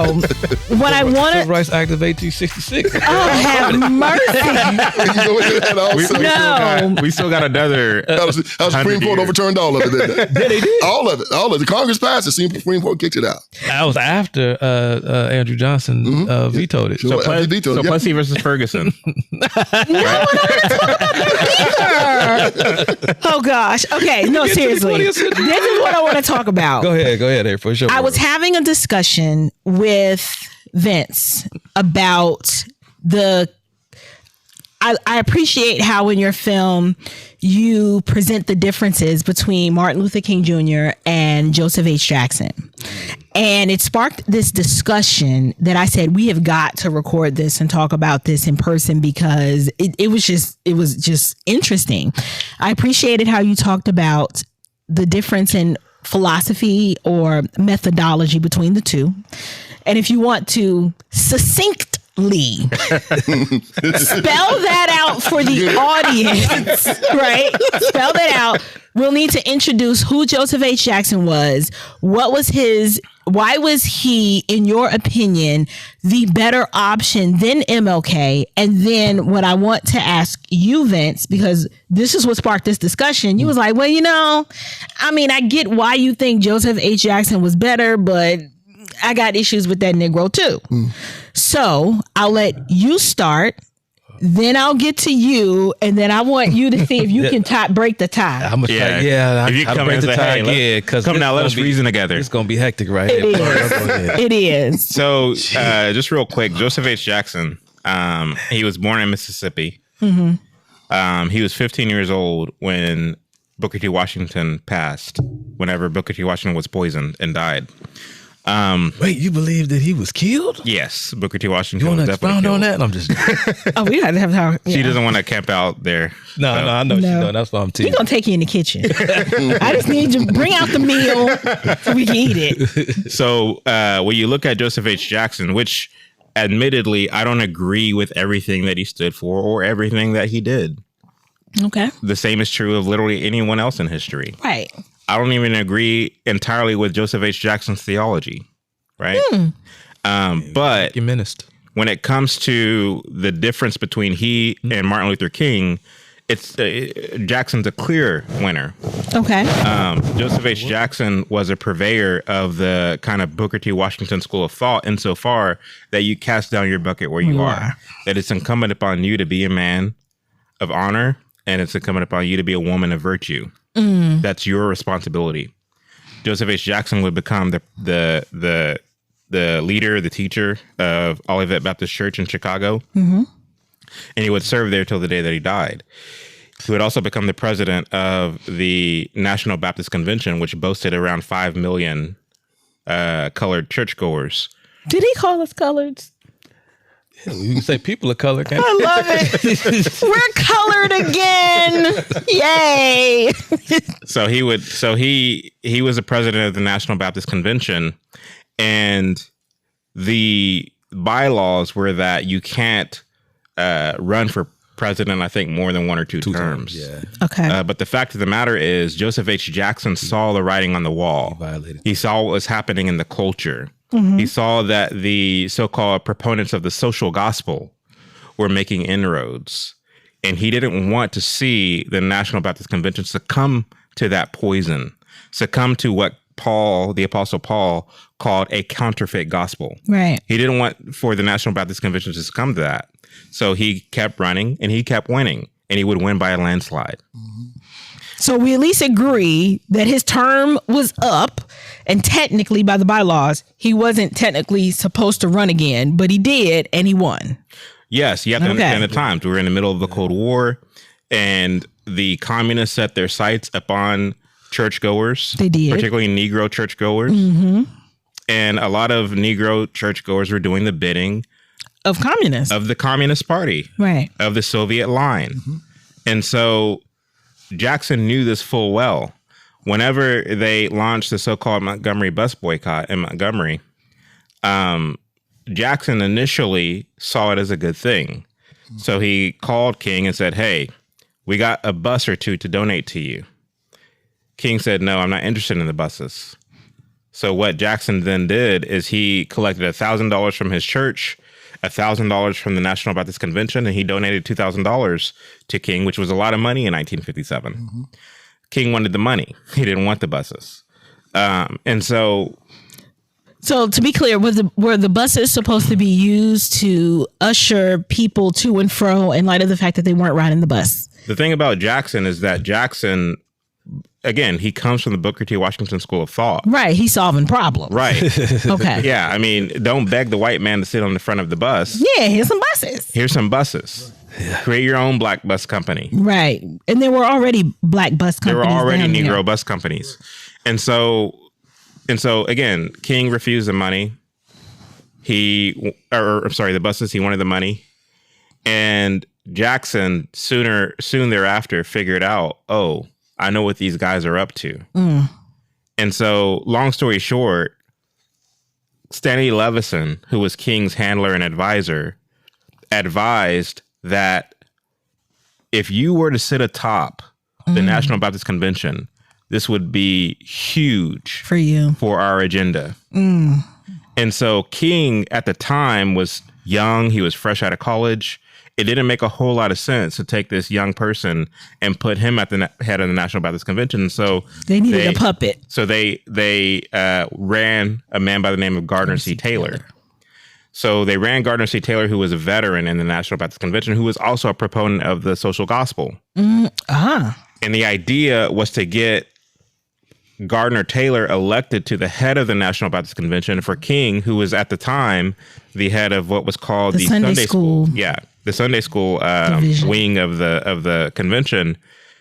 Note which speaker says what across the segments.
Speaker 1: No. What I want to...
Speaker 2: Civil Rights Act of 1866.
Speaker 1: Oh, have mercy. No.
Speaker 3: We still got another...
Speaker 4: How the Supreme Court overturned all of it, didn't they?
Speaker 2: Yeah, they did.
Speaker 4: All of it. The Congress passed it. Supreme Court kicked it out.
Speaker 2: That was after Andrew Johnson vetoed it.
Speaker 4: So
Speaker 3: Plessy versus Ferguson.
Speaker 1: No, I don't want to talk about that either. Oh, gosh. Okay, no, seriously. This is what I want to talk about.
Speaker 2: Go ahead, for sure.
Speaker 1: I was having a discussion with Vince about I appreciate how in your film you present the differences between Martin Luther King Jr. and Joseph H. Jackson. And it sparked this discussion that I said, we have got to record this and talk about this in person because it was just interesting. I appreciated how you talked about the difference in philosophy or methodology between the two. And if you want to succinctly spell that out for the audience, right? Spell that out. We'll need to introduce who Joseph H. Jackson was. Why was he, in your opinion, the better option than MLK? And then what I want to ask you, Vince, because this is what sparked this discussion. You was like, well, I get why you think Joseph H. Jackson was better, but I got issues with that Negro too. So I'll let you start. Then I'll get to you, and then I want you to see if you can break the tie.
Speaker 2: I'm gonna try.
Speaker 3: If you come
Speaker 2: break
Speaker 3: and
Speaker 2: the
Speaker 3: say,
Speaker 2: tie,
Speaker 3: hey, come now, let us reason together.
Speaker 2: It's gonna be hectic, right?
Speaker 1: It is. It is.
Speaker 3: So, just real quick, Joseph H. Jackson. He was born in Mississippi.
Speaker 1: Mm-hmm.
Speaker 3: He was 15 years old when Booker T. Washington passed. Whenever Booker T. Washington was poisoned and died.
Speaker 2: Wait, you believe that he was killed?
Speaker 3: Yes, Booker T. Washington.
Speaker 2: You want
Speaker 3: was
Speaker 2: to
Speaker 3: definitely
Speaker 2: expound
Speaker 3: killed.
Speaker 2: on that? I'm just.
Speaker 1: Oh, we had to have her.
Speaker 3: She doesn't want to camp out there.
Speaker 2: No, I know she's doing. That's why I'm teasing.
Speaker 1: He's gonna take you in the kitchen. I just need you to bring out the meal so we can eat it.
Speaker 3: So when you look at Joseph H. Jackson, which admittedly I don't agree with everything that he stood for or everything that he did.
Speaker 1: Okay.
Speaker 3: The same is true of literally anyone else in history.
Speaker 1: Right.
Speaker 3: I don't even agree entirely with Joseph H. Jackson's theology. Right. But when it comes to the difference between he and Martin Luther King, it's Jackson's a clear winner.
Speaker 1: Okay.
Speaker 3: Joseph H. Jackson was a purveyor of the kind of Booker T. Washington school of thought insofar that you cast down your bucket where you are. That it's incumbent upon you to be a man of honor and it's incumbent upon you to be a woman of virtue. That's your responsibility. Joseph H. Jackson would become the leader, the teacher of Olivet Baptist Church in Chicago. Mm-hmm. And he would serve there till the day that he died. He would also become the president of the National Baptist Convention, which boasted around 5 million colored churchgoers.
Speaker 1: Did he call us coloreds?
Speaker 2: You can say people of color. Can't
Speaker 1: I love it. We're colored again. Yay.
Speaker 3: So he was the president of the National Baptist Convention, and the bylaws were that you can't run for president, I think, more than 1 or 2 terms.
Speaker 2: Yeah.
Speaker 1: Okay.
Speaker 3: But the fact of the matter is, Joseph H. Jackson saw the writing on the wall. He saw what was happening in the culture. Mm-hmm. He saw that the so-called proponents of the social gospel were making inroads. And he didn't want to see the National Baptist Convention succumb to that poison, succumb to what the Apostle Paul, called a counterfeit gospel.
Speaker 1: Right.
Speaker 3: He didn't want for the National Baptist Convention to succumb to that. So he kept running and he kept winning, and he would win by a landslide.
Speaker 1: Mm-hmm. So we at least agree that his term was up, and technically by the bylaws, he wasn't technically supposed to run again, but he did, and he won.
Speaker 3: Yes, you have to understand the times. We were in the middle of the Cold War, and the communists set their sights upon churchgoers.
Speaker 1: They did.
Speaker 3: Particularly Negro churchgoers. Mm-hmm. And a lot of Negro churchgoers were doing the bidding
Speaker 1: of communists.
Speaker 3: Of the Communist Party.
Speaker 1: Right.
Speaker 3: Of the Soviet line. Mm-hmm. And so Jackson knew this full well. Whenever they launched the so-called Montgomery bus boycott in Montgomery, Jackson initially saw it as a good thing. Mm-hmm. So he called King and said, hey, we got a bus or two to donate to you. King said, no, I'm not interested in the buses. So what Jackson then did is he collected $1,000 from his church, $1,000 from the National Baptist Convention, and he donated $2,000 to King, which was a lot of money in 1957. Mm-hmm. King wanted the money. He didn't want the buses. And so
Speaker 1: to be clear, were the buses supposed to be used to usher people to and fro in light of the fact that they weren't riding the bus?
Speaker 3: The thing about Jackson is that Jackson, again, he comes from the Booker T. Washington School of Thought.
Speaker 1: Right. He's solving problems.
Speaker 3: Right.
Speaker 1: Okay.
Speaker 3: Yeah. I mean, don't beg the white man to sit on the front of the bus.
Speaker 1: Yeah. Here's some buses.
Speaker 3: Here's some buses. Create your own black bus company.
Speaker 1: Right. And there were already black bus companies.
Speaker 3: There were already Negro bus companies. And so again, King refused the money. The buses, he wanted the money. And Jackson soon thereafter figured out, oh, I know what these guys are up to. Mm. And so, long story short, Stanley Levison, who was King's handler and advisor, advised that if you were to sit atop the National Baptist Convention, this would be huge
Speaker 1: for you,
Speaker 3: for our agenda. Mm. And so King at the time was young. He was fresh out of college. It didn't make a whole lot of sense to take this young person and put him at the head of the National Baptist Convention. So
Speaker 1: they needed a puppet.
Speaker 3: So they ran a man by the name of Gardner C. Taylor. So they ran Gardner C. Taylor, who was a veteran in the National Baptist Convention, who was also a proponent of the social gospel. And the idea was to get Gardner Taylor elected to the head of the National Baptist Convention for King, who was at the time the head of what was called the Sunday School. Yeah, the Sunday School wing of the convention.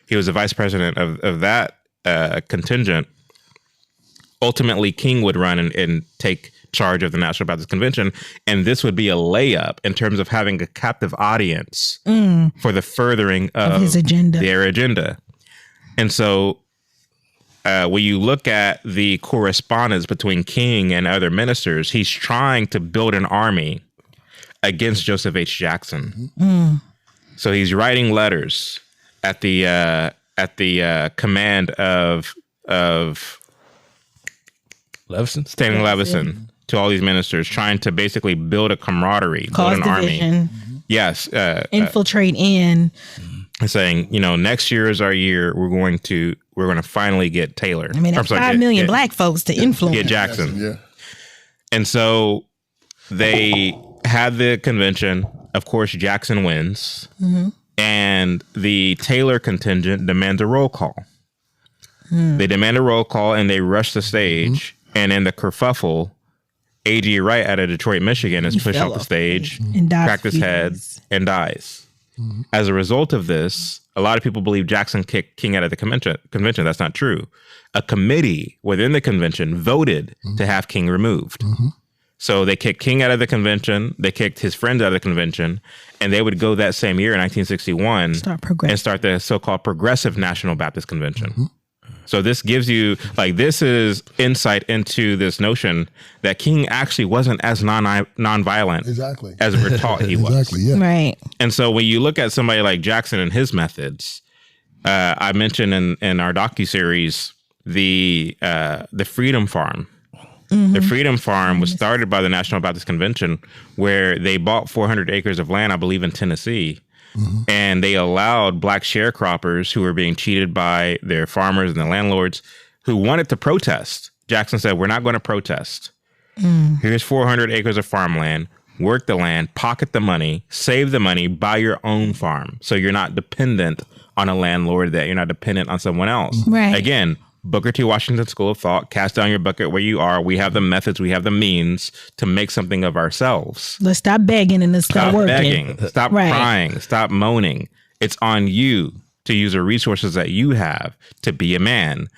Speaker 3: He was the vice president of that contingent. Ultimately, King would run and take charge of the National Baptist Convention, and this would be a layup in terms of having a captive audience for the furthering of
Speaker 1: his agenda,
Speaker 3: their agenda. And so when you look at the correspondence between King and other ministers, he's trying to build an army against Joseph H. Jackson. So he's writing letters at the command of Stanley Levison to all these ministers, trying to basically build a camaraderie, build an army. Yes,
Speaker 1: infiltrate in.
Speaker 3: Saying, next year is our year. We're going to finally get Taylor.
Speaker 1: I mean, that's 5 million black folks to influence.
Speaker 3: Get Jackson. Yeah. And so they had the convention. Of course, Jackson wins. Mm-hmm. And the Taylor contingent demands a roll call. They demand a roll call and they rush the stage. And in the kerfuffle, A.G. Wright out of Detroit, Michigan is pushed off the stage, cracked his head, and dies. As a result of this, a lot of people believe Jackson kicked King out of the convention. That's not true. A committee within the convention voted to have King removed. So they kicked King out of the convention. They kicked his friends out of the convention. And they would go that same year in 1961 and start the so-called Progressive National Baptist Convention. So this gives you, this is insight into this notion that King actually wasn't as nonviolent as we're taught he was.
Speaker 4: Exactly, yeah.
Speaker 1: Right.
Speaker 3: And so when you look at somebody like Jackson and his methods, I mentioned in our docuseries the Freedom Farm. The Freedom Farm was started by the National Baptist Convention, where they bought 400 acres of land, I believe, in Tennessee. And they allowed black sharecroppers who were being cheated by their farmers and the landlords who wanted to protest. Jackson said, we're not going to protest. Here's 400 acres of farmland. Work the land, pocket the money, save the money, buy your own farm. So you're not dependent on a landlord, that you're not dependent on someone else.
Speaker 1: Right.
Speaker 3: Again, Booker T. Washington School of Thought, cast down your bucket where you are. We have the methods, we have the means to make something of ourselves.
Speaker 1: Let's stop begging and let's start working.
Speaker 3: Begging, stop crying, stop moaning. It's on you to use the resources that you have to be a man.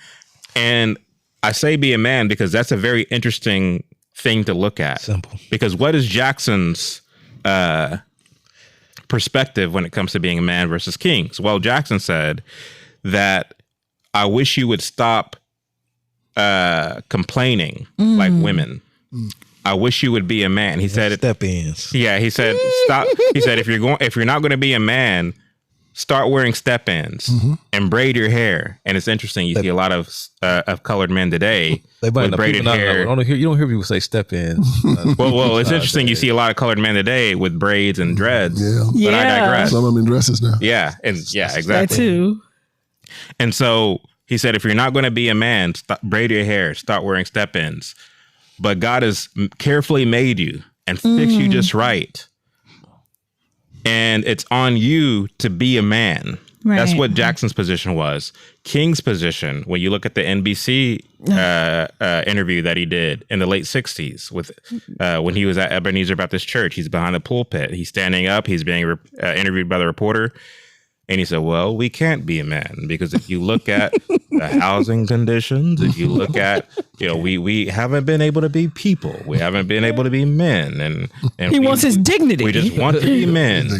Speaker 3: And I say be a man because that's a very interesting thing to look at.
Speaker 2: Simple.
Speaker 3: Because what is Jackson's perspective when it comes to being a man versus kings? Well, Jackson said that I wish you would stop complaining like women. I wish you would be a man. He said
Speaker 2: step ins.
Speaker 3: Yeah, he said stop. He said if you're not going to be a man, start wearing step-ins and braid your hair. And it's interesting. You see a lot of colored men today with braided hair.
Speaker 2: You don't hear people say step-ins.
Speaker 3: Well, it's interesting. You see a lot of colored men today with braids and dreads.
Speaker 4: Yeah.
Speaker 3: But I digress.
Speaker 4: Some of them in dresses now.
Speaker 3: Yeah. And yeah, exactly.
Speaker 1: That too.
Speaker 3: And so he said, if you're not going to be a man, braid your hair, start wearing step-ins. But God has carefully made you and fixed you just right. And it's on you to be a man. Right. That's what Jackson's position was. King's position, when you look at the NBC interview that he did in the late 60s with when he was at Ebenezer Baptist Church, he's behind the pulpit. He's standing up. He's being interviewed by the reporter. And he said, well, we can't be a man because if you look at the housing conditions, if you look at, we haven't been able to be people. We haven't been able to be men. And
Speaker 1: he wants his dignity.
Speaker 3: We just want to be men.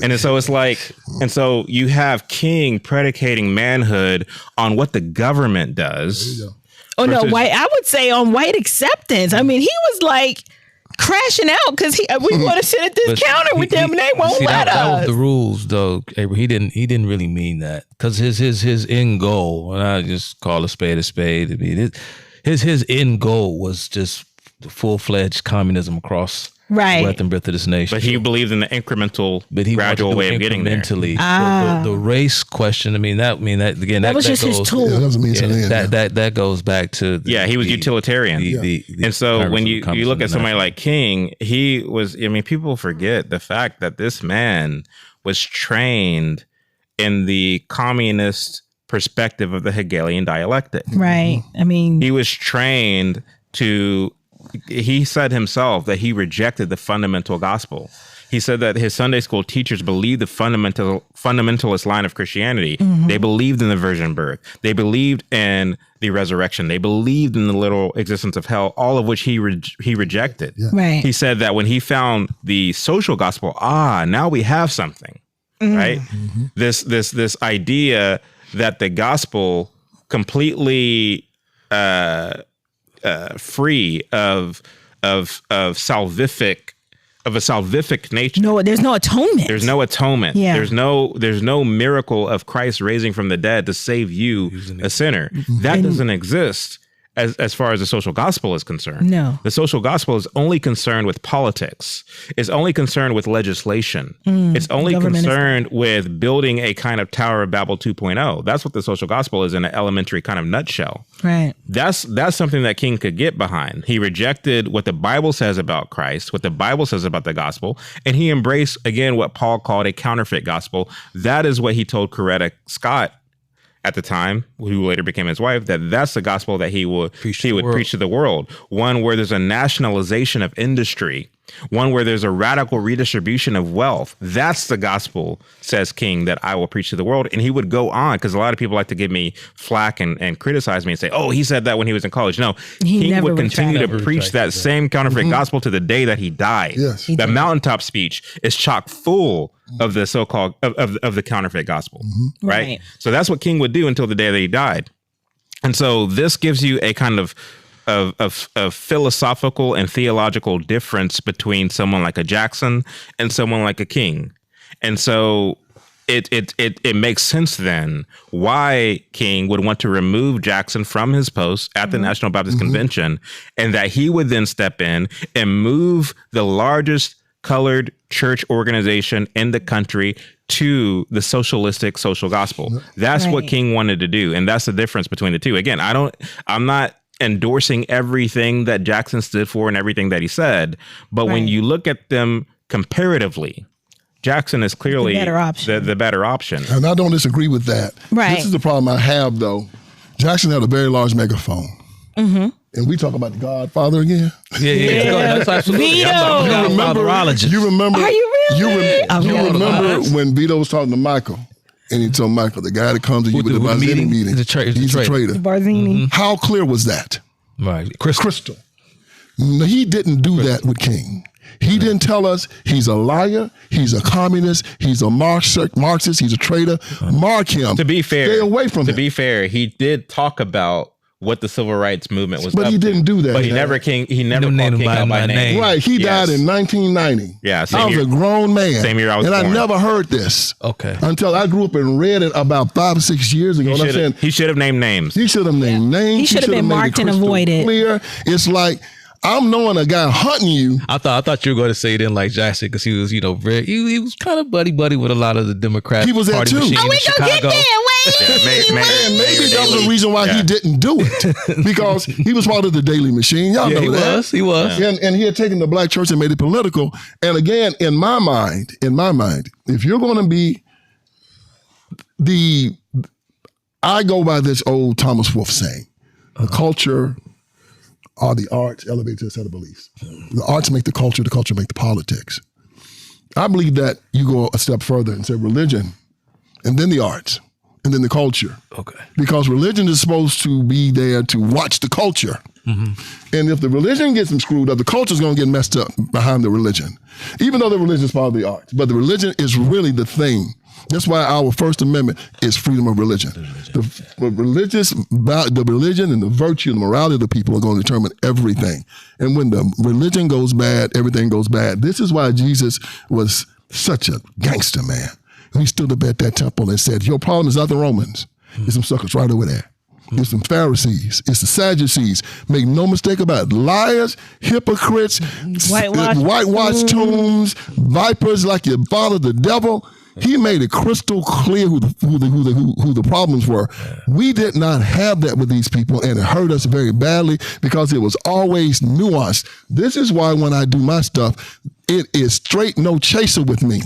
Speaker 3: And so it's like, and so you have King predicating manhood on what the government does.
Speaker 1: Oh, no, I would say on white acceptance. I mean, he was like crashing out because we want to sit at this counter with them and they won't let us.
Speaker 2: That was the rules, though. He didn't really mean that because his end goal, and I just call a spade a spade. I mean, his end goal was just the full-fledged communism across the breadth and width of this nation.
Speaker 3: But he believed in the incremental, gradual way of getting there.
Speaker 2: The race question. I mean that again.
Speaker 1: That was just his tool.
Speaker 4: Yeah, that doesn't mean something.
Speaker 2: That goes back to
Speaker 3: he was utilitarian. And so when you look at somebody like King, he was. I mean, people forget the fact that this man was trained in the communist perspective of the Hegelian dialectic.
Speaker 1: Right. I mean,
Speaker 3: he was trained to. He said himself that he rejected the fundamental gospel. He said that his Sunday school teachers believed the fundamentalist line of Christianity. They believed in the virgin birth. They believed in the resurrection. They believed in the literal existence of hell, all of which he rejected.
Speaker 4: Yeah.
Speaker 1: Right.
Speaker 3: He said that when he found the social gospel, now we have something, right? This idea that the gospel completely free of a salvific nature.
Speaker 1: No, there's no atonement.
Speaker 3: There's no atonement.
Speaker 1: Yeah.
Speaker 3: There's no miracle of Christ raising from the dead to save you, a sinner. That doesn't exist as far as the social gospel is concerned.
Speaker 1: No.
Speaker 3: The social gospel is only concerned with politics. It's only concerned with legislation. It's only concerned with building a kind of Tower of Babel 2.0. That's what the social gospel is in an elementary kind of nutshell.
Speaker 1: Right.
Speaker 3: That's something that King could get behind. He rejected what the Bible says about Christ, what the Bible says about the gospel, and he embraced, again, what Paul called a counterfeit gospel. That is what he told Coretta Scott at the time, who later became his wife, that's the gospel that he would preach to the world. One where there's a nationalization of industry, one where there's a radical redistribution of wealth. That's the gospel, says King, that I will preach to the world. And he would go on, because a lot of people like to give me flack and criticize me and say, oh, he said that when he was in college. No, King would continue to preach that same counterfeit gospel to the day that he died.
Speaker 4: Yes.
Speaker 3: The mountaintop speech is chock full of the so-called of the counterfeit gospel, right? So that's what King would do until the day that he died. And so this gives you a kind of philosophical and theological difference between someone like a Jackson and someone like a King. And so it makes sense then why King would want to remove Jackson from his post at the National Baptist Convention, and that he would then step in and move the largest colored church organization in the country to the socialistic social gospel. That's what King wanted to do. And that's the difference between the two. Again, I'm not endorsing everything that Jackson stood for and everything that he said, but when you look at them comparatively, Jackson is clearly the better option.
Speaker 4: And I don't disagree with that.
Speaker 1: Right.
Speaker 4: This is the problem I have, though. Jackson had a very large megaphone. And we talk about the Godfather again.
Speaker 2: Yeah. That's absolutely.
Speaker 1: Vito.
Speaker 4: You remember?
Speaker 1: Are you really?
Speaker 4: You remember when Vito was talking to Michael, and he told Michael, the guy that comes to you with the Barzini meeting, he's a traitor.
Speaker 1: Barzini.
Speaker 4: How clear was that?
Speaker 2: Right.
Speaker 4: Crystal. No, he didn't do that with King. He didn't tell us he's a liar, he's a communist, he's a Marxist, he's a traitor. Mark him.
Speaker 3: To be fair,
Speaker 4: stay away from him.
Speaker 3: To be fair, he did talk about what the civil rights movement was.
Speaker 4: But he didn't do that.
Speaker 3: But he never called King out by name.
Speaker 4: Right. He died in 1990.
Speaker 3: Yeah.
Speaker 4: I was a grown man.
Speaker 3: Same year I was born.
Speaker 4: I never heard this.
Speaker 2: Okay.
Speaker 4: Until I grew up and read it about 5 or 6 years ago.
Speaker 3: He should have named names.
Speaker 4: He should have named names.
Speaker 1: He should have been marked and avoided.
Speaker 4: Clear. It's like, I'm knowing a guy hunting you.
Speaker 2: I thought you were going to say it in like Jackson because he was, very, he was kind of buddy with a lot of the Democrat
Speaker 4: He was there
Speaker 2: Party
Speaker 4: too.
Speaker 2: machine
Speaker 1: Oh,
Speaker 2: in
Speaker 1: we gonna
Speaker 2: Chicago.
Speaker 1: get there. Wait.
Speaker 4: Maybe that was the reason why he didn't do it, because he was part of the Daily Machine. Y'all know that.
Speaker 2: He was.
Speaker 4: Yeah. And he had taken the black church and made it political. And again, in my mind, if you're going to be I go by this old Thomas Wolfe saying, the culture are the arts elevated to a set of beliefs. The arts make the culture make the politics. I believe that you go a step further and say religion, and then the arts, and then the culture.
Speaker 2: Okay.
Speaker 4: Because religion is supposed to be there to watch the culture. Mm-hmm. And if the religion gets them screwed up, the culture is going to get messed up behind the religion. Even though the religion is part of the arts. But the religion is really the thing. That's why our First Amendment is freedom of religion. The religion and the virtue and the morality of the people are going to determine everything. And when the religion goes bad, everything goes bad. This is why Jesus was such a gangster, man. He stood up at that temple and said, your problem is not the Romans. It's some suckers right over there. It's some Pharisees. It's the Sadducees. Make no mistake about it. Liars, hypocrites, whitewashed tombs, vipers like your father, the devil. He made it crystal clear who the problems were. We did not have that with these people, and it hurt us very badly because it was always nuanced. This is why when I do my stuff, it is straight no chaser with me.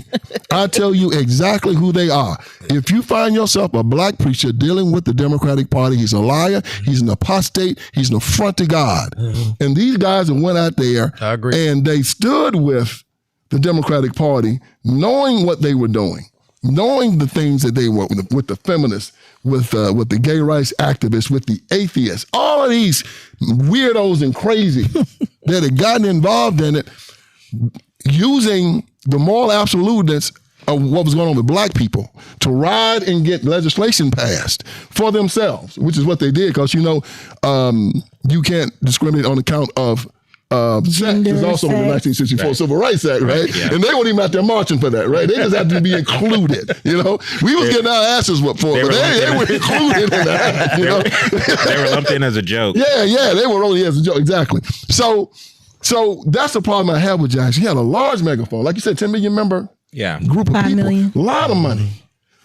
Speaker 4: I tell you exactly who they are. If you find yourself a black preacher dealing with the Democratic Party, he's a liar, he's an apostate, he's an affront to God. Mm-hmm. And these guys went out there and they stood with the Democratic Party, knowing what they were doing, knowing the things that they were with the feminists, with the gay rights activists, with the atheists, all of these weirdos and crazy that had gotten involved in it, using the moral absoluteness of what was going on with black people to ride and get legislation passed for themselves, which is what they did, because you can't discriminate on account of sex is also in the 1964 Civil Rights Act, right? Yeah. And they weren't even out there marching for that, right? They just had to be included, We was getting our asses whooped for it, but they were included in that,
Speaker 3: They were lumped in as a joke.
Speaker 4: Yeah, they were only as a joke, exactly. So that's the problem I have with Jackson. He had a large megaphone. Like you said, 10 million member group of
Speaker 1: 5
Speaker 4: people.
Speaker 1: million.
Speaker 4: A lot of money.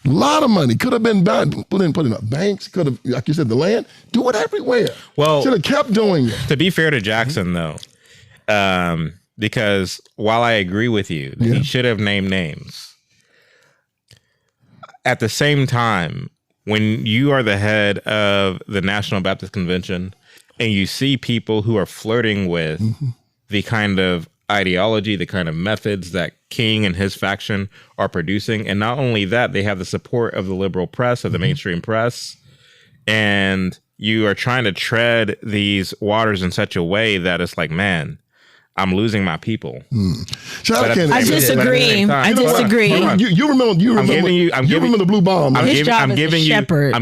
Speaker 4: A lot of money. Could have been put in banks. Could have, like you said, the land. Do it everywhere.
Speaker 3: Well,
Speaker 4: should have kept doing it.
Speaker 3: To be fair to Jackson, though, because while I agree with you that he should have named names, at the same time, when you are the head of the National Baptist Convention and you see people who are flirting with the kind of ideology, the kind of methods that King and his faction are producing, and not only that, they have the support of the liberal press, of the mainstream press, and you are trying to tread these waters in such a way that it's like, man, I'm losing my people.
Speaker 1: I disagree.
Speaker 4: You remember the blue bomb.
Speaker 3: I'm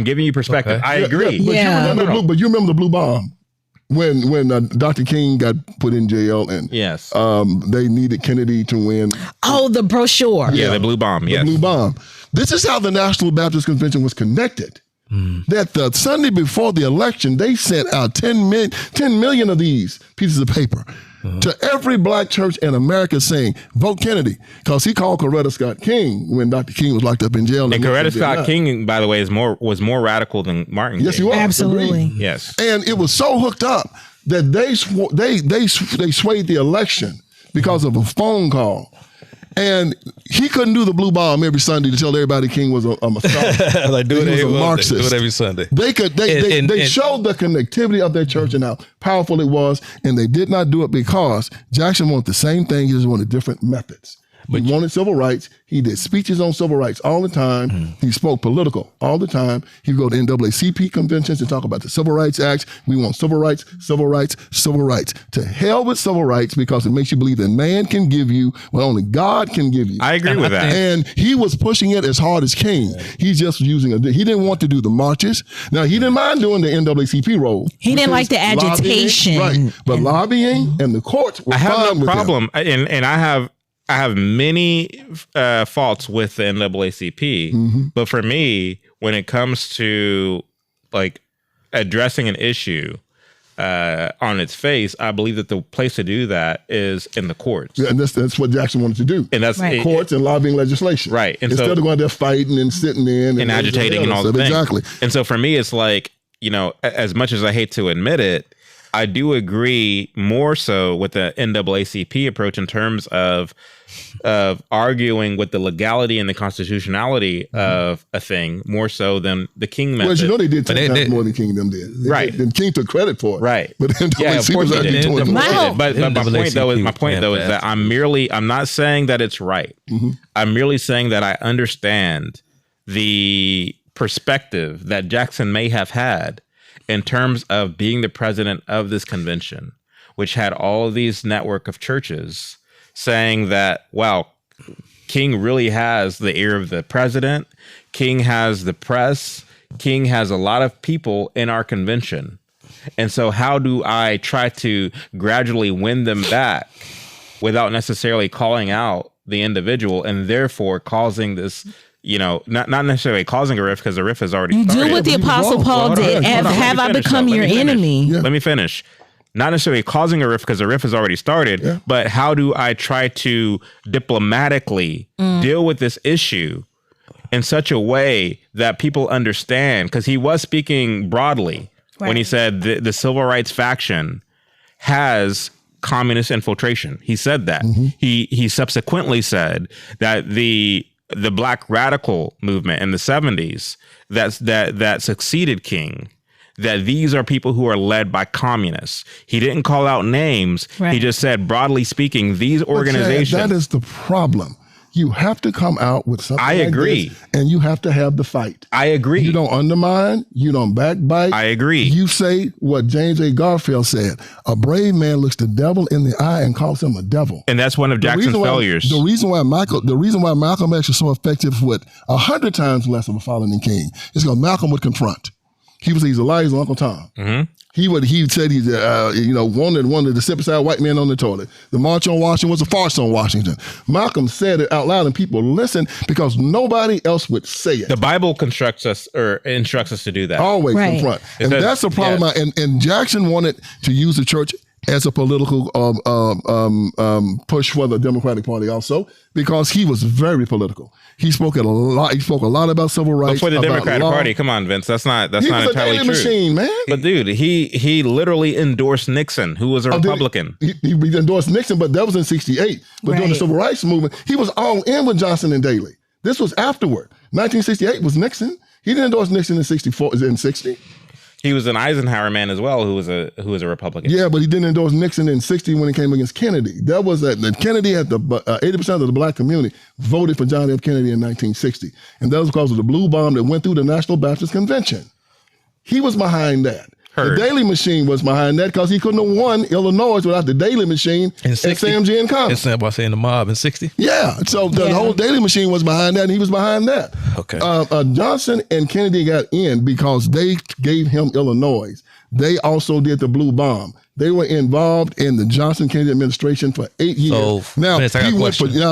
Speaker 3: giving you perspective. I agree.
Speaker 4: But you remember the blue bomb when Dr. King got put in jail and they needed Kennedy to win.
Speaker 1: Oh, the brochure.
Speaker 3: Yeah, the blue bomb.
Speaker 4: The blue bomb. This is how the National Baptist Convention was connected. That the Sunday before the election, they sent out 10 million of these pieces of paper to every black church in America saying, vote Kennedy. Because he called Coretta Scott King when Dr. King was locked up in jail.
Speaker 3: And Coretta Scott King, by the way, was more radical than Martin.
Speaker 4: Yes, he was.
Speaker 1: Absolutely.
Speaker 4: Agreed.
Speaker 3: Yes.
Speaker 4: And it was so hooked up that they swayed the election because of a phone call. And he couldn't do the blue bomb every Sunday to tell everybody King was a Messiah.
Speaker 2: Like do it
Speaker 4: Marxist.
Speaker 2: Do it every Sunday.
Speaker 4: They showed the connectivity of their church and how powerful it was, and they did not do it because Jackson wanted the same thing. He just wanted different methods. He wanted civil rights. He did speeches on civil rights all the time. He spoke political all the time. He'd go to NAACP conventions and talk about the Civil Rights Act. We want civil rights, civil rights, civil rights. To hell with civil rights, because it makes you believe that man can give you what only God can give you.
Speaker 3: I agree with that.
Speaker 4: And he was pushing it as hard as King. He's just using he didn't want to do the marches. Now, he didn't mind doing the NAACP role.
Speaker 1: He didn't like the agitation.
Speaker 4: Right. But lobbying and the courts were fine with him.
Speaker 3: I have no problem. And I have many faults with the NAACP. But for me, when it comes to like addressing an issue on its face, I believe that the place to do that is in the courts.
Speaker 4: Yeah, and that's what Jackson wanted to do.
Speaker 3: And that's
Speaker 4: courts and lobbying legislation.
Speaker 3: Right. And
Speaker 4: instead of going there fighting and sitting in
Speaker 3: and agitating and all the things.
Speaker 4: Exactly.
Speaker 3: And so for me, it's like, you know, as much as I hate to admit it, I do agree more so with the NAACP approach in terms of arguing with the legality and the constitutionality of a thing more so than the King method.
Speaker 4: Well, you know, they did 10 times more than King them did.
Speaker 3: Right.
Speaker 4: And King took credit for it.
Speaker 3: Right.
Speaker 4: But
Speaker 3: NAACP was actually doing it. But my point though is that I'm not saying that it's right. I'm merely saying that I understand the perspective that Jackson may have had in terms of being the president of this convention, which had all of these network of churches saying that, wow, King really has the ear of the president. King has the press. King has a lot of people in our convention. And so how do I try to gradually win them back without necessarily calling out the individual and therefore causing this, you know, not necessarily causing a rift, because the rift has already started.
Speaker 1: Do what the Apostle Paul did. Have I become your enemy?
Speaker 4: Yeah.
Speaker 3: Let me finish. Not necessarily causing a rift, because the rift has already started, but how do I try to diplomatically deal with this issue in such a way that people understand? Because he was speaking broadly when he said the civil rights faction has communist infiltration. He said that. He subsequently said that the Black radical movement in the 70s that succeeded King, that these are people who are led by communists. He didn't call out names. Right. He just said, broadly speaking, these organizations.
Speaker 4: That is the problem. You have to come out with something. I
Speaker 3: agree.
Speaker 4: Like this, and you have to have the fight.
Speaker 3: I agree.
Speaker 4: You don't undermine. You don't backbite.
Speaker 3: I agree.
Speaker 4: You say what James A. Garfield said. A brave man looks the devil in the eye and calls him a devil.
Speaker 3: And that's one of Jackson's failures.
Speaker 4: The reason why Malcolm X was so effective with 100 times less of a following than King is because Malcolm would confront. He's a liar, he's Uncle Tom. He said he's wanted to sit beside white men on the toilet. The March on Washington was a farce on Washington. Malcolm said it out loud and people listened because nobody else would say it.
Speaker 3: The Bible instructs us to do that.
Speaker 4: Always confront. And that's the problem. And Jackson wanted to use the church as a political push for the Democratic Party also, because he was very political. He spoke a lot. He spoke a lot about civil rights.
Speaker 3: But for the Democratic Party, come on, Vince, that's not entirely true. He was a machine, man. But dude, he literally endorsed Nixon, who was a Republican.
Speaker 4: He endorsed Nixon, but that was in '68. But during the civil rights movement, he was all in with Johnson and Daley. This was afterward. 1968 was Nixon. He didn't endorse Nixon in '60.
Speaker 3: He was an Eisenhower man as well, who was a Republican.
Speaker 4: Yeah, but he didn't endorse Nixon in '60 when he came against Kennedy. That was Kennedy had 80% of the black community voted for John F. Kennedy in 1960, and that was because of the blue bomb that went through the National Baptist Convention. He was behind that. The Daley machine was behind that because he couldn't have won Illinois without the Daley machine and Sam Giancana.
Speaker 2: It's about saying the mob in '60.
Speaker 4: Yeah, so the whole Daley machine was behind that, and he was behind that.
Speaker 2: Okay.
Speaker 4: Johnson and Kennedy got in because they gave him Illinois. They also did the blue bomb. They were involved in the Johnson-Kennedy administration for 8 years.
Speaker 2: So,
Speaker 4: now,
Speaker 2: Vince,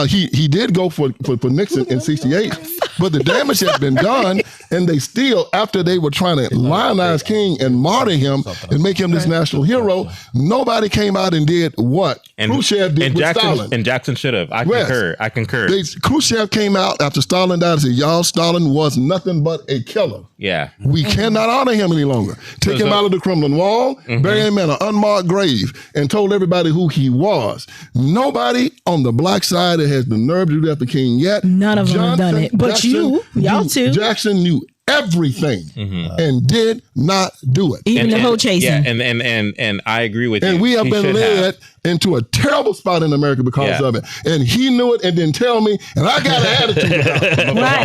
Speaker 4: he did go for Nixon in '68, but the damage had been done, and they still, after they were trying to lionize King and martyr him and make him this national hero, nobody came out and did what Khrushchev did with Stalin.
Speaker 3: And Jackson should have. I concur.
Speaker 4: Khrushchev came out after Stalin died and said, y'all, Stalin was nothing but a killer.
Speaker 3: Yeah.
Speaker 4: We cannot honor him any longer. Take him out of the Kremlin wall, bury him in an unmarked grave, and told everybody who he was. Nobody on the black side that has the nerve to do that for King yet.
Speaker 1: None of them have done it. But y'all too.
Speaker 4: Jackson knew everything and did not do it.
Speaker 1: Even the whole chasing.
Speaker 3: Yeah, and I agree with you.
Speaker 4: And we have
Speaker 3: He
Speaker 4: been
Speaker 3: should
Speaker 4: led into a terrible spot in America because of it. And he knew it and didn't tell me, and I got an attitude about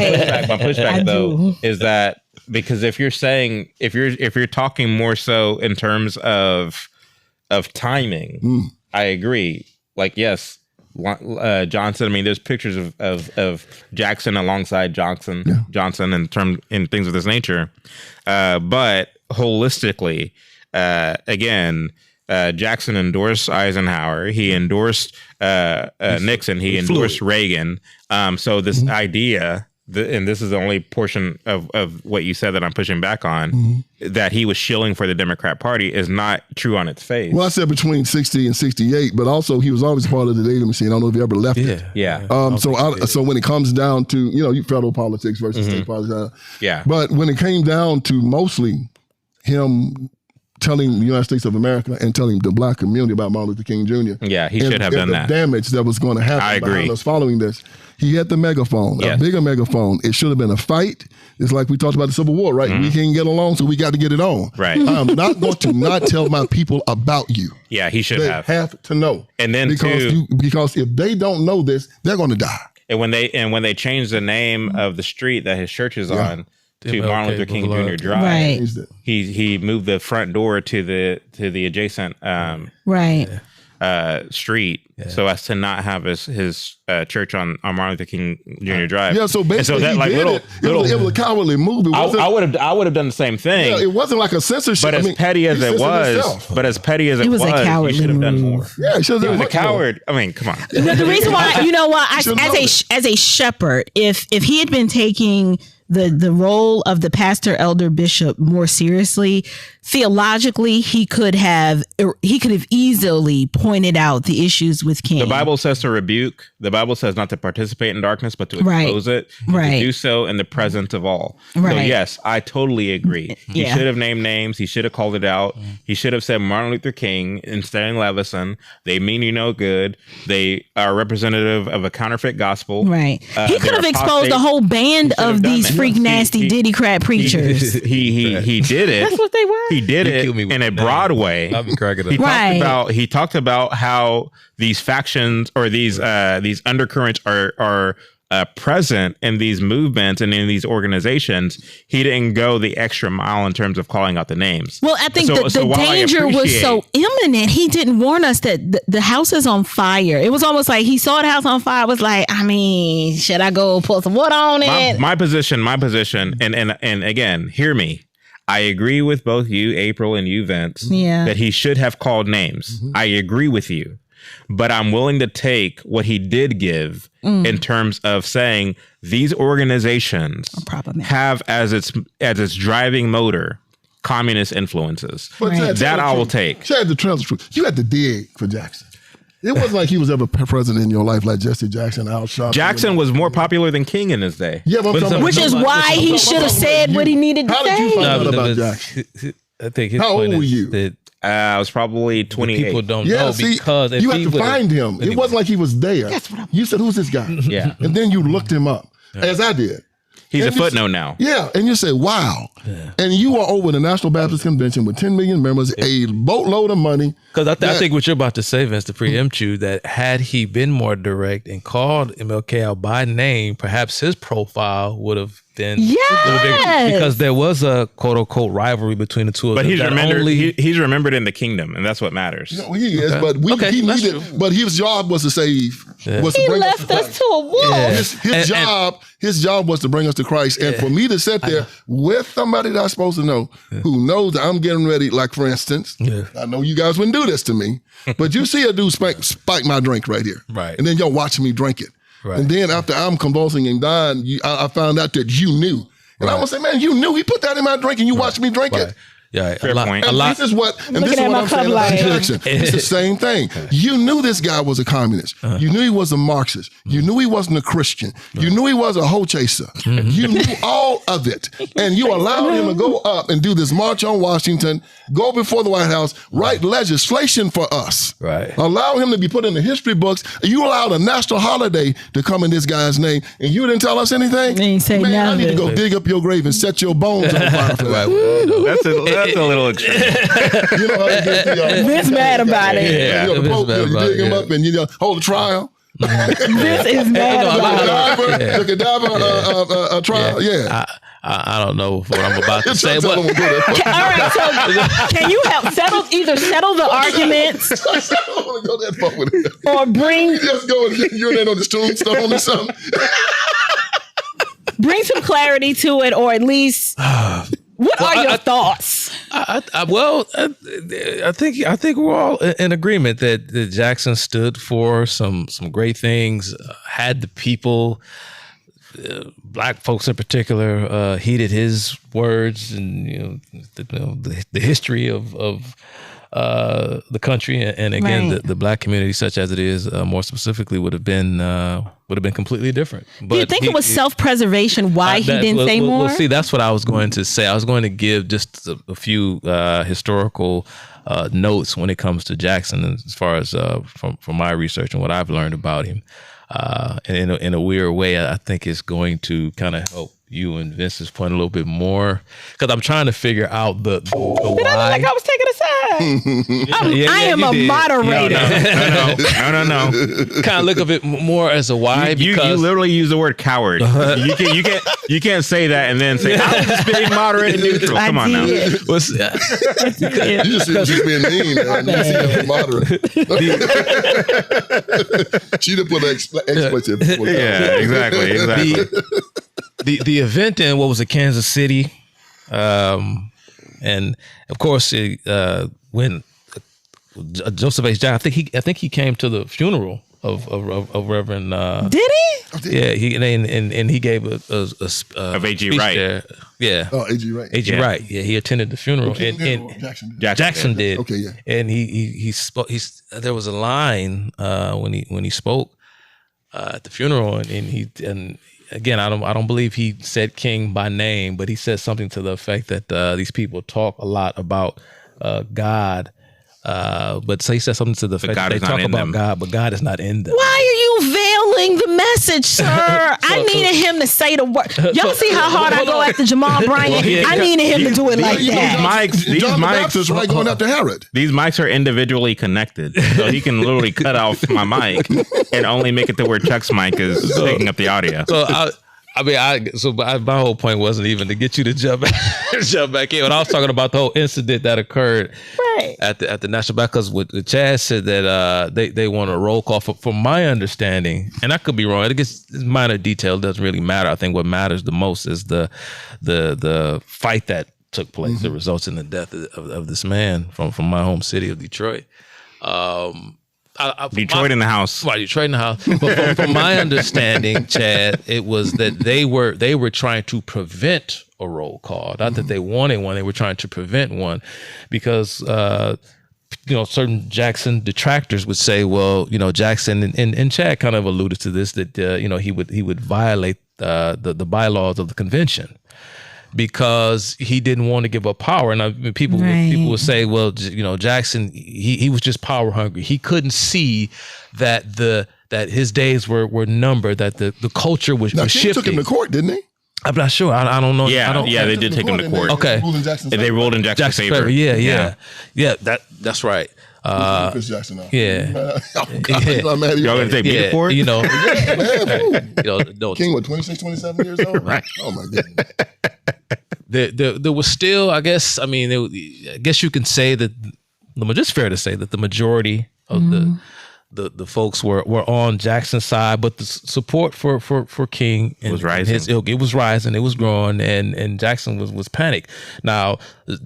Speaker 4: it.
Speaker 3: My pushback though is that because if you're saying if you're talking more so in terms of timing, I agree. Like, yes, Johnson. I mean, there's pictures of Jackson alongside Johnson in things of this nature. But holistically, again, Jackson endorsed Eisenhower. He endorsed Nixon. He endorsed Reagan. So this idea, and this is the only portion of what you said that I'm pushing back on, that he was shilling for the Democrat Party is not true on its face.
Speaker 4: Well, I said between 60 and 68, but also he was always part of the dating machine. I don't know if he ever left it.
Speaker 3: Yeah.
Speaker 4: So when it comes down to, federal politics versus state politics. But when it came down to mostly him telling the United States of America and telling the black community about Martin Luther King Jr.
Speaker 3: Yeah, he should have done that.
Speaker 4: The damage that was going to happen
Speaker 3: I agree.
Speaker 4: behind us following this. He had the megaphone, a bigger megaphone. It should have been a fight. It's like we talked about the Civil War, right? We can't get along, so we got to get it on.
Speaker 3: Right.
Speaker 4: I'm not going to not tell my people about you.
Speaker 3: Yeah, he should
Speaker 4: They
Speaker 3: have.
Speaker 4: have to know.
Speaker 3: And then
Speaker 4: because if they don't know this, they're going to die.
Speaker 3: And when they changed the name of the street that his church is on to
Speaker 2: MLK
Speaker 3: Martin Luther King Jr. Drive,
Speaker 1: Right.
Speaker 3: he moved the front door to the adjacent street so as to not have his church on Martin Luther King Jr. Drive.
Speaker 4: Yeah, so basically
Speaker 3: that,
Speaker 4: he
Speaker 3: like,
Speaker 4: did it. It was a cowardly move.
Speaker 3: I would have done the same thing.
Speaker 4: Yeah, it wasn't like a censorship.
Speaker 3: But as petty as it was, you
Speaker 1: was a cowardly
Speaker 3: should have done more.
Speaker 1: move.
Speaker 4: Yeah, he should have
Speaker 3: He was
Speaker 4: done
Speaker 3: a coward. I mean, come on.
Speaker 1: The reason why,
Speaker 4: Should know
Speaker 1: as a shepherd, if he had been taking the role of the pastor, elder, bishop more seriously, theologically, he could have easily pointed out the issues with King.
Speaker 3: The Bible says to rebuke. The Bible says not to participate in darkness, but to expose it. And to do so in the presence of all. So yes, I totally agree. He should have named names. He should have called it out. He should have said Martin Luther King and Stanley Levison. They mean you no good. They are representative of a counterfeit gospel.
Speaker 1: Right. He could have exposed the whole band of these freak nasty diddy crap preachers.
Speaker 3: He did it.
Speaker 1: That's what they were.
Speaker 3: He did it in a broad way.
Speaker 2: I'll be cracking up.
Speaker 3: He talked about how these factions or these undercurrents are present in these movements and in these organizations. He didn't go the extra mile in terms of calling out the names.
Speaker 1: Well, I think the danger was so imminent. He didn't warn us that the house is on fire. It was almost like he saw the house on fire. It was like, I mean, should I go pour some wood on it?
Speaker 3: My position, and again, hear me. I agree with both you, April, and you, Vince, that he should have called names. I agree with you. But I'm willing to take what he did give in terms of saying these organizations have as its driving motor communist influences.
Speaker 4: But
Speaker 3: that I will take.
Speaker 4: Chad, the truth. You had to dig for Jackson. It wasn't like he was ever president in your life like Jesse Jackson, Al Sharpton.
Speaker 3: Jackson was more popular than King in his day.
Speaker 4: Yeah, but
Speaker 1: which is why he should have said what he needed to say.
Speaker 4: How did you find out about Jackson?
Speaker 2: I think his
Speaker 4: How
Speaker 2: point
Speaker 4: old were
Speaker 2: is
Speaker 4: you?
Speaker 2: that
Speaker 3: I was probably 28.
Speaker 2: people don't know because if
Speaker 4: you
Speaker 2: he
Speaker 4: had to find him.
Speaker 2: Anyway.
Speaker 4: It wasn't like he was there. You said, "Who's this guy?"
Speaker 3: Yeah.
Speaker 4: And then you looked him up, as I did.
Speaker 3: He's
Speaker 4: And
Speaker 3: a footnote now.
Speaker 4: Yeah, and you say, "Wow!" And you are over the National Baptist Convention with 10 million members, a boatload of money.
Speaker 2: Because I think what you're about to say, Vince, to preempt you, that had he been more direct and called MLK out by name, perhaps his profile would have been a little bigger. Because there was a quote unquote rivalry between the two of them.
Speaker 3: But he's remembered in the kingdom, and that's what matters.
Speaker 4: No, he is, but he needed. But his job was to save. Was
Speaker 1: He
Speaker 4: to bring
Speaker 1: left us to a wolf.
Speaker 2: Yeah.
Speaker 4: His job was to bring us to Christ, and for me to sit there with somebody that I'm supposed to know, who knows that I'm getting ready. Like for instance, I know you guys wouldn't do this to me, but you see a dude spike my drink right here,
Speaker 2: Right.
Speaker 4: and then y'all watch me drink it,
Speaker 2: Right.
Speaker 4: and then after I'm convulsing and dying, I found out that you knew, and I would say, man, you knew he put that in my drink, and you watched me drink it.
Speaker 2: Yeah,
Speaker 3: Fair point.
Speaker 4: And this is what I'm saying about Jackson. It's the same thing. You knew this guy was a communist. You knew he was a Marxist. You knew he wasn't a Christian. You knew he was a hoe chaser. You knew all of it. And you allowed him to go up and do this march on Washington, go before the White House, write legislation for us.
Speaker 2: Right.
Speaker 4: Allow him to be put in the history books. You allowed a national holiday to come in this guy's name, and you didn't tell us anything?
Speaker 1: Ain't say
Speaker 4: Man, I need to
Speaker 1: nothing.
Speaker 4: go dig up your grave and set your bones on fire for that.
Speaker 3: That's a little extreme.
Speaker 4: You know how they get to y'all.
Speaker 1: Vince mad about it.
Speaker 2: Yeah.
Speaker 4: You know, the Pope,
Speaker 2: Vince
Speaker 4: you
Speaker 2: mad
Speaker 4: dig him
Speaker 2: about it,
Speaker 4: up and you hold a trial.
Speaker 1: This is mad about it.
Speaker 4: The cadaver trial, yeah.
Speaker 2: I don't know what I'm about to say, but
Speaker 1: All right, so can you help settle the arguments
Speaker 4: I don't want to go that far with it.
Speaker 1: or bring
Speaker 4: Just go and urinate on this tombstone or something.
Speaker 1: some clarity to it, or at least what are your thoughts?
Speaker 2: I think we're all in agreement that Jackson stood for some great things. Had the people, black folks in particular, heeded his words, and the history of the country, and again
Speaker 1: Right.
Speaker 2: the black community, such as it is, more specifically, would have been completely different. But
Speaker 1: Do you think it was self-preservation why he didn't say more?
Speaker 2: Well, see, that's what I was going to say. I was going to give just a few historical notes when it comes to Jackson, as far as from my research and what I've learned about him. And in a weird way, I think it's going to kind of help you and Vince's point a little bit more, because I'm trying to figure out the why.
Speaker 1: Like I was taking a side. I am a moderator.
Speaker 3: No.
Speaker 2: Kind of look of it more as a why,
Speaker 3: You
Speaker 2: because
Speaker 3: literally use the word coward. You can't say that and then say I was just being moderate and neutral. Come on now.
Speaker 2: what's
Speaker 4: You just said just being mean. Man. You see him moderate. She didn't put an expletive before that.
Speaker 3: Yeah, exactly.
Speaker 2: the event in what was it, Kansas City, and of course when Joseph H. Jackson, I think he came to the funeral of Reverend.
Speaker 1: Did he?
Speaker 2: Yeah, he gave a
Speaker 3: Of A.G.
Speaker 2: speech
Speaker 3: Wright.
Speaker 2: there. Yeah.
Speaker 4: Oh, A.G. Wright.
Speaker 2: A.G.
Speaker 3: Yeah.
Speaker 2: Wright. Yeah, he attended the funeral, and Jackson did.
Speaker 4: Okay, yeah.
Speaker 2: And he spoke. There was a line when he spoke at the funeral, and again, I don't believe he said King by name, but he said something to the effect that these people talk a lot about God, but so he said something to the effect that they talk about God, but God is not in them.
Speaker 1: Why are you veiling the message, sir? I needed him to say the word. Y'all see how hard I go after Jamal Bryant? I needed him to do it like that.
Speaker 3: These
Speaker 4: John the
Speaker 3: mics,
Speaker 4: Baptist, right, going after Herod.
Speaker 3: These mics are individually connected, so he can literally cut off my mic and only make it to where Chuck's mic is picking up the audio.
Speaker 2: So my whole point wasn't even to get you to jump back in. When I was talking about the whole incident that occurred at the National Bank, because what Chad said that they want a roll call. From my understanding, and I could be wrong, I guess minor detail doesn't really matter. I think what matters the most is the fight that took place that results in the death of this man from my home city of Detroit.
Speaker 3: Detroit in the house.
Speaker 2: Right, Detroit in the house. But from my understanding, Chad, it was that they were trying to prevent a roll call. Not that they wanted one; they were trying to prevent one, because certain Jackson detractors would say, well, Jackson and Chad kind of alluded to this, that he would violate the bylaws of the convention, because he didn't want to give up power. And people would say, well, Jackson, he was just power hungry. He couldn't see that his days were numbered, that the culture was shifting.
Speaker 4: He took him to court, didn't he?
Speaker 2: I'm not sure. I don't know.
Speaker 3: Yeah, they did take him to court.
Speaker 2: Okay.
Speaker 3: They ruled in Jackson's favor.
Speaker 2: Yeah. That's right.
Speaker 4: Chris Jackson out.
Speaker 2: Yeah.
Speaker 3: Y'all gonna take me to court?
Speaker 4: King, what, 26, 27 years old?
Speaker 3: Right.
Speaker 4: Oh my goodness.
Speaker 2: There was still, I guess you can say that it's fair to say that the majority of the folks were on Jackson's side, but the support for King
Speaker 3: was rising.
Speaker 2: It was rising, it was growing, and Jackson was panicked. Now,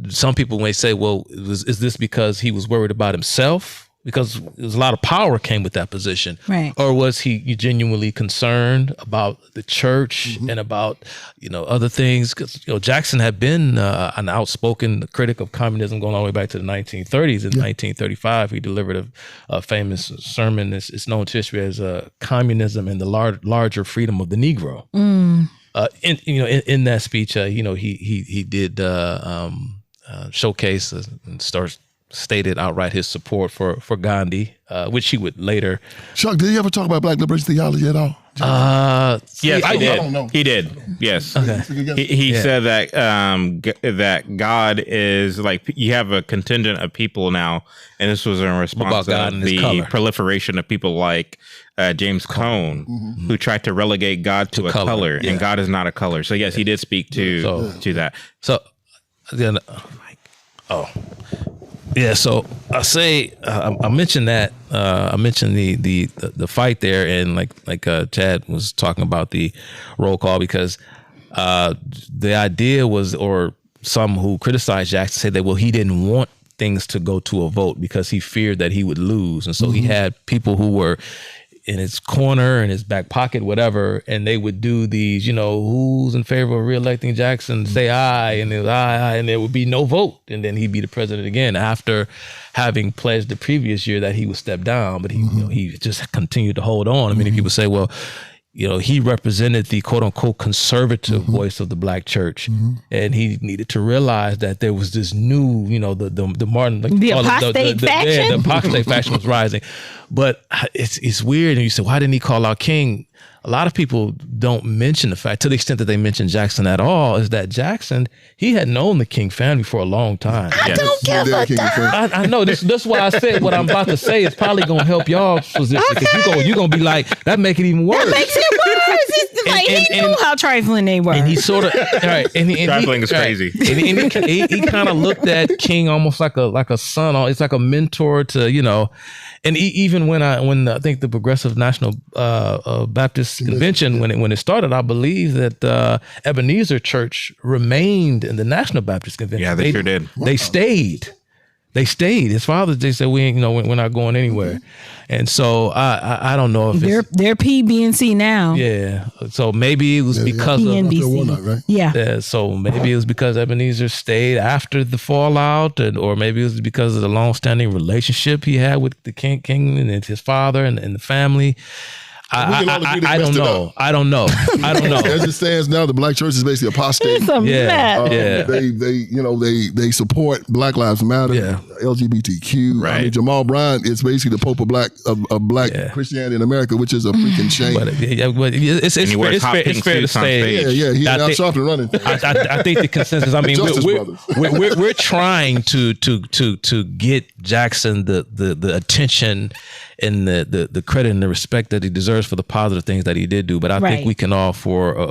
Speaker 2: some people may say, well, is this because he was worried about himself? because there's a lot of power came with that position.
Speaker 1: Right.
Speaker 2: Or was he genuinely concerned about the church and about, other things? Because, Jackson had been an outspoken critic of communism going all the way back to the 1930s. In 1935, he delivered a famous sermon. It's known to history as Communism and the Larger Freedom of the Negro. In that speech, he did showcase and stated outright his support for Gandhi, which he would later.
Speaker 4: Chuck, did he ever talk about black liberation theology at all?
Speaker 3: Yes,
Speaker 4: I
Speaker 3: he did.
Speaker 4: don't know.
Speaker 3: He did. Yes.
Speaker 2: Okay.
Speaker 3: He said that that God is like, you have a contingent of people now, and this was in response to the proliferation of people like James Cone, who tried to relegate God to a color, and God is not a color. So yes, he did speak to that.
Speaker 2: So then, so I say I mentioned that I mentioned the fight there, and like Chad was talking about the roll call, because the idea was, or some who criticized Jackson said that, well, he didn't want things to go to a vote because he feared that he would lose, and so he had people who were in his corner, in his back pocket, whatever, and they would do these, who's in favor of reelecting Jackson, say aye, and it was aye, and there would be no vote, and then he'd be the president again after having pledged the previous year that he would step down, but he just continued to hold on. I mean, people say, well, he represented the quote unquote conservative voice of the black church, and he needed to realize that there was this new, the Martin,
Speaker 1: the apostate faction.
Speaker 2: The apostate faction was rising, but it's weird. And you say, why didn't he call out King? A lot of people don't mention the fact, to the extent that they mention Jackson at all, is that Jackson, he had known the King family for a long time.
Speaker 1: I don't give a damn.
Speaker 2: I know that's why I said what I'm about to say is probably gonna help y'all position, because you're gonna be like, that make it even worse.
Speaker 1: That makes it worse. It's like he knew how trifling they were.
Speaker 2: And he sort of
Speaker 3: trifling is crazy.
Speaker 2: And he kind of looked at King almost like a son. It's like a mentor to And even when I think the Progressive National Baptist Convention, when it started, I believe that Ebenezer Church remained in the National Baptist Convention.
Speaker 3: Yeah, they sure did.
Speaker 2: They stayed. His father, they said, we're not going anywhere. And so I don't know if
Speaker 1: they're PBNC now.
Speaker 2: Yeah. So maybe it was because of
Speaker 1: PNBC.
Speaker 4: Right?
Speaker 1: Yeah.
Speaker 2: So maybe it was because Ebenezer stayed after the fallout, or maybe it was because of the long-standing relationship he had with the King and his father and the family. I don't know. I don't know.
Speaker 4: As it stands now, the black church is basically apostate.
Speaker 1: It's a mess.
Speaker 4: They support Black Lives Matter, LGBTQ.
Speaker 3: Right.
Speaker 4: I mean, Jamal Bryant is basically the Pope of black Christianity in America, which is a freaking shame.
Speaker 2: But it's fair to say.
Speaker 4: Yeah, he out shopping running.
Speaker 2: I think the consensus. I mean, we're trying to get Jackson the attention and the credit and the respect that he deserves for the positive things that he did do. But I think we can all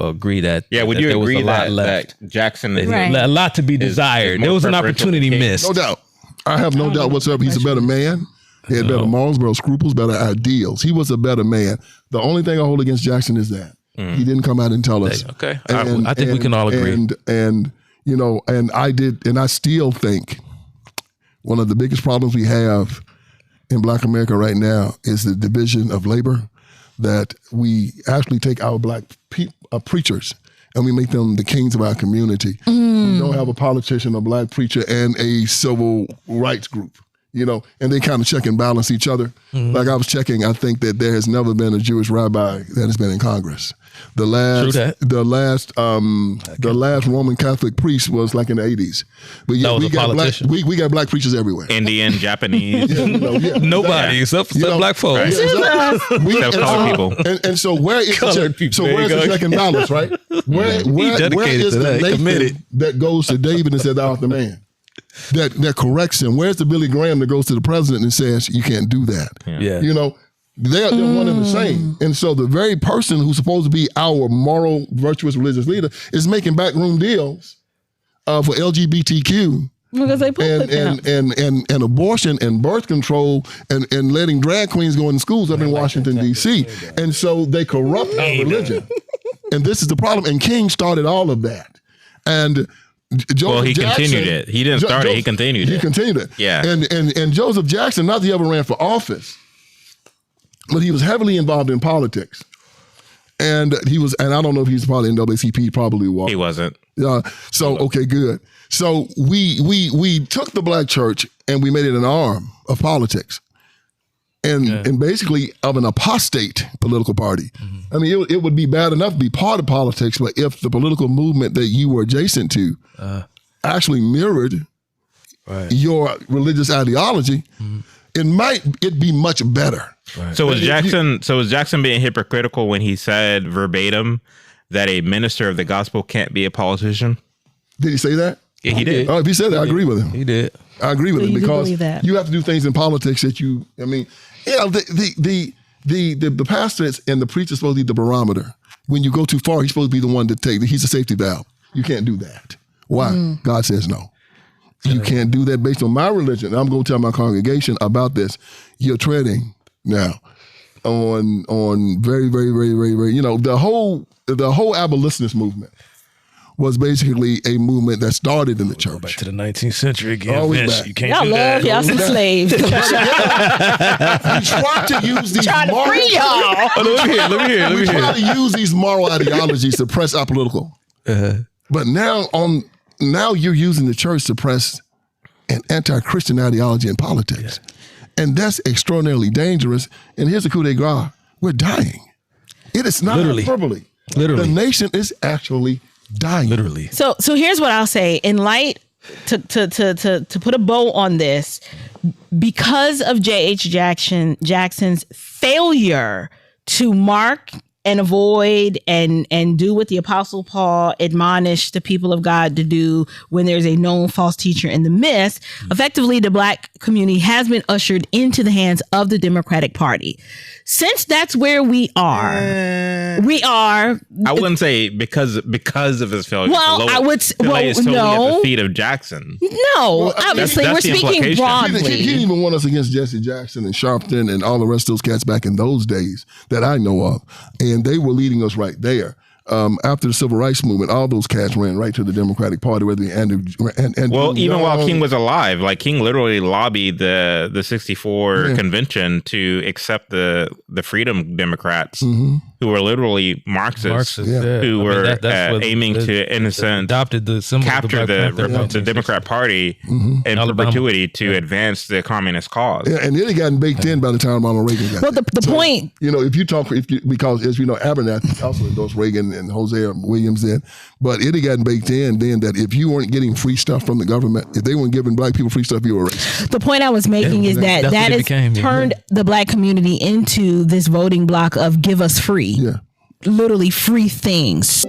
Speaker 2: agree that
Speaker 3: would you agree that Jackson is
Speaker 2: a lot to be desired? There was an opportunity missed.
Speaker 4: No doubt. I have no doubt whatsoever. He's a better man. He had better morals, better scruples, better ideals. He was a better man. The only thing I hold against Jackson is that he didn't come out and tell us.
Speaker 2: Okay, I think we can all agree.
Speaker 4: And I still think one of the biggest problems we have in Black America right now is the division of labor, that we actually take our black preachers and we make them the kings of our community. We don't have a politician, a black preacher, and a civil rights group, and they kind of check and balance each other. Like I was checking, I think that there has never been a Jewish rabbi that has been in Congress. The last Roman Catholic priest was like in the 80s. But yeah, we got black preachers everywhere.
Speaker 3: Indian, Japanese.
Speaker 2: Nobody except black folks.
Speaker 3: Right. Colored people.
Speaker 4: And so where is the check and balance, right? Where is the Nathan that goes to David and says, thou art the man? That corrects him. Where's the Billy Graham that goes to the president and says, you can't do that?
Speaker 2: Yeah.
Speaker 4: They're one and the same. And so the very person who's supposed to be our moral, virtuous religious leader is making backroom deals for LGBTQ.
Speaker 1: Because they put
Speaker 4: and abortion and birth control and letting drag queens go in schools up in Washington, D.C. And so they corrupt our religion. And this is the problem. And King started all of that. And
Speaker 3: Well, he continued it. He didn't start it. He continued it.
Speaker 4: He continued it.
Speaker 3: Yeah.
Speaker 4: And Joseph Jackson, not that he ever ran for office, but he was heavily involved in politics. And I don't know if he's probably NAACP, he probably was.
Speaker 3: He wasn't.
Speaker 4: So, okay, good. So we took the black church and we made it an arm of politics. And basically of an apostate political party. I mean, it would be bad enough to be part of politics, but if the political movement that you were adjacent to actually mirrored your religious ideology, it'd be much better.
Speaker 3: Right. So was Jackson being hypocritical when he said verbatim that a minister of the gospel can't be a politician?
Speaker 4: Did he say that?
Speaker 3: Yeah, he did.
Speaker 4: Oh, if he said that, I agree with him.
Speaker 2: He did.
Speaker 4: I agree with him
Speaker 1: you
Speaker 4: because
Speaker 1: believe that?
Speaker 4: you have to do things in politics that the pastor and the preacher is supposed to be the barometer. When you go too far, he's supposed to be the one to take. He's a safety valve. You can't do that. Why? God says no. You can't do that based on my religion. I'm going to tell my congregation about this. You're treading now on very, very, very, very, very. The whole abolitionist movement was basically a movement that started in the church.
Speaker 2: Back to the 19th century again.
Speaker 4: Always
Speaker 2: Vince.
Speaker 4: back.
Speaker 2: You can't
Speaker 1: Y'all
Speaker 2: do
Speaker 1: love
Speaker 2: that.
Speaker 1: y'all some slaves.
Speaker 4: We try to use these
Speaker 1: Trying to
Speaker 4: moral.
Speaker 1: free y'all.
Speaker 2: Let me
Speaker 4: We
Speaker 2: hear.
Speaker 4: try to use these moral ideologies to press our political. But now you're using the church to press an anti-Christian ideology in politics. And that's extraordinarily dangerous. And here's the coup de grace. We're dying. It is not hyperbole.
Speaker 2: Literally.
Speaker 4: The nation is actually dying.
Speaker 2: Literally.
Speaker 1: So here's what I'll say. In light, to put a bow on this, because of J.H. Jackson's failure to mark and avoid and do what the Apostle Paul admonished the people of God to do when there's a known false teacher in the midst, effectively the black community has been ushered into the hands of the Democratic Party. Since that's where we are.
Speaker 3: I wouldn't say because of his failure.
Speaker 1: Well, I would
Speaker 3: lay his totally at
Speaker 1: no.
Speaker 3: the feet of Jackson.
Speaker 1: No, obviously
Speaker 3: that's
Speaker 1: we're
Speaker 3: the
Speaker 1: speaking
Speaker 3: implication.
Speaker 1: broadly.
Speaker 4: He didn't even want us against Jesse Jackson and Sharpton and all the rest of those cats back in those days that I know of. And they were leading us right there. After the Civil Rights Movement, all those cats ran right to the Democratic Party, whether Andrew
Speaker 3: Even while King was alive, like King literally lobbied the 64 convention to accept the Freedom Democrats, who were literally Marxists who were aiming to, in a sense,
Speaker 2: adopted the symbol
Speaker 3: capture
Speaker 2: of
Speaker 3: the Democrat Party in perpetuity to advance the communist cause.
Speaker 4: Yeah, and it had gotten baked in by the time Ronald Reagan got there.
Speaker 1: The point,
Speaker 4: because as you know, Abernathy also endorsed Reagan and Hosea Williams did, but it had gotten baked in then that if you weren't getting free stuff from the government, if they weren't giving black people free stuff, you were racist.
Speaker 1: the point I was making is that has turned the black community into this voting block of give us free.
Speaker 4: Yeah.
Speaker 1: Literally free things.